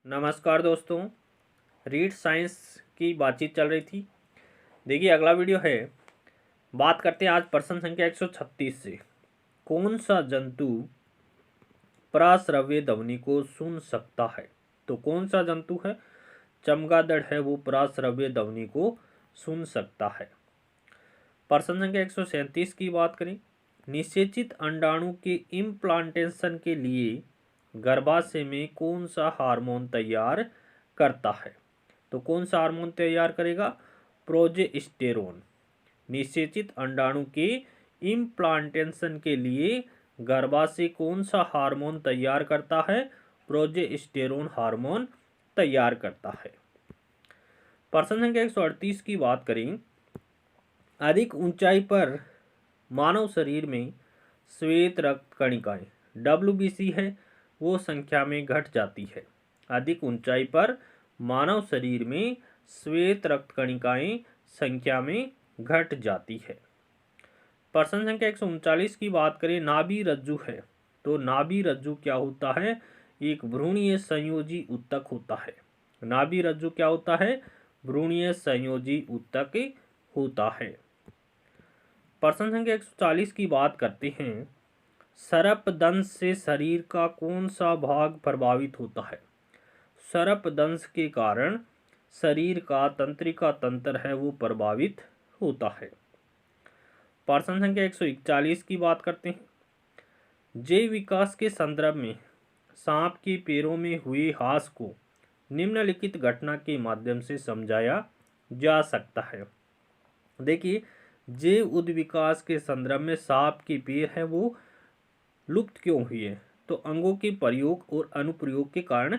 नमस्कार दोस्तों, read science की बातचीत चल रही थी। देखिए अगला वीडियो है। बात करते हैं आज प्रश्न संख्या 136 से। कौन सा जंतु पराश्रव्य ध्वनि को सुन सकता है? तो कौन सा जंतु है? चमगादड़ है, वो पराश्रव्य ध्वनि को सुन सकता है। प्रश्न संख्या 137 की बात करें। निषेचित अंडाणु के इम्प्लांटेशन के लिए गर्भाशय में कौन सा हार्मोन तैयार करता है? तो कौन सा हार्मोन तैयार करेगा? प्रोजेस्टेरोन। निषेचित अंडाणु के इम्प्लांटेशन के लिए गर्भाशय कौन सा हार्मोन तैयार करता है? प्रोजेस्टेरोन हार्मोन तैयार करता है। प्रश्न संख्या 138 की बात करें। अधिक ऊंचाई पर मानव शरीर में श्वेत रक्त कणिकाएं WBC है, वो संख्या में घट जाती है। अधिक ऊंचाई पर मानव शरीर में श्वेत रक्त कणिकाएं संख्या में घट जाती है। प्रश्न संख्या 139 की बात करें। नाभि रज्जु है, तो नाभि रज्जु क्या होता है? एक भ्रूणीय संयोजी ऊतक होता है। नाभि रज्जु क्या होता है? भ्रूणीय संयोजी ऊतक होता है। प्रश्न संख्या 140 की बात करते हैं। सर्पदंश से शरीर का कौन सा भाग प्रभावित होता है? सर्पदंश के कारण शरीर का तंत्रिका तंत्र है, वो प्रभावित होता है। प्रश्न संख्या 141 की बात करते हैं। जैव विकास के संदर्भ में सांप के पैरों में हुए ह्रास को निम्नलिखित घटना के माध्यम से समझाया जा सकता है। देखिए, जैव उद्विकास के संदर्भ में सांप के पैर है वो लुप्त क्यों हुए हैं? तो अंगों के प्रयोग और अनुप्रयोग के कारण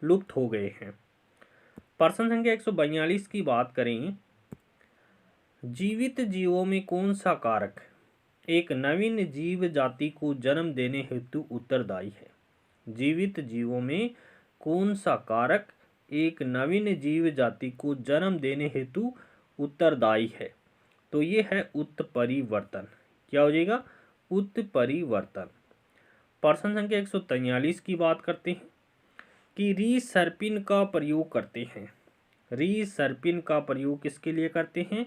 लुप्त हो गए हैं। प्रश्न संख्या 142 की बात करें। जीवित जीवों में कौन सा कारक एक नवीन जीव जाति को जन्म देने हेतु उत्तरदायी है? जीवित जीवों में कौन सा कारक एक नवीन जीव जाति को जन्म देने हेतु उत्तरदायी है? तो ये है उत्परिवर्तन। क्या हो जाएगा? उत्परिवर्तन। प्रश्न संख्या 143 की बात करते हैं कि रीसर्पिन का प्रयोग करते हैं। रीसर्पिन का प्रयोग किसके लिए करते हैं?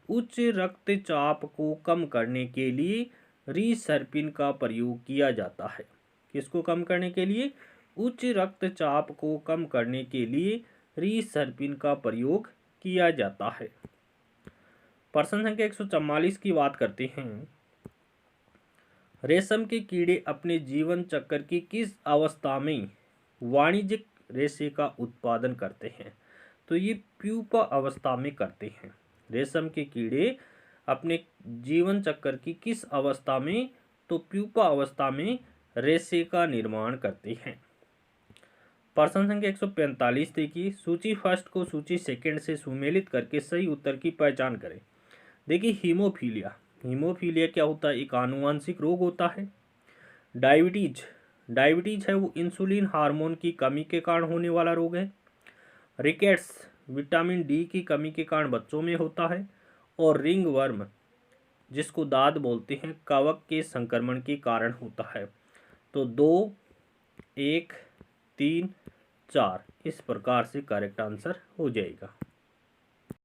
उच्च रक्तचाप को कम करने के लिए रीसर्पिन का प्रयोग किया जाता है। किसको कम करने के लिए? उच्च रक्तचाप को कम करने के लिए रीसर्पिन का प्रयोग किया जाता है। प्रश्न संख्या 144 की बात करते हैं। रेशम के कीड़े अपने जीवन चक्र की किस अवस्था में वाणिज्यिक रेशे का उत्पादन करते हैं? तो ये प्यूपा अवस्था में करते हैं। रेशम के कीड़े अपने जीवन चक्र की किस अवस्था में? तो प्यूपा अवस्था में रेशे का निर्माण करते हैं। प्रश्न संख्या 145 देखिए। सूची फर्स्ट को सूची सेकंड से सुमेलित करके सही उत्तर की पहचान करें। देखिए, हीमोफीलिया। हीमोफीलिया क्या होता है? एक आनुवंशिक रोग होता है। डायबिटीज है, वो इंसुलिन हार्मोन की कमी के कारण होने वाला रोग है। रिकेट्स विटामिन डी की कमी के कारण बच्चों में होता है। और रिंग वर्म, जिसको दाद बोलते हैं, कवक के संक्रमण के कारण होता है। तो 2, 1, 3, 4 इस प्रकार से करेक्ट आंसर हो जाएगा।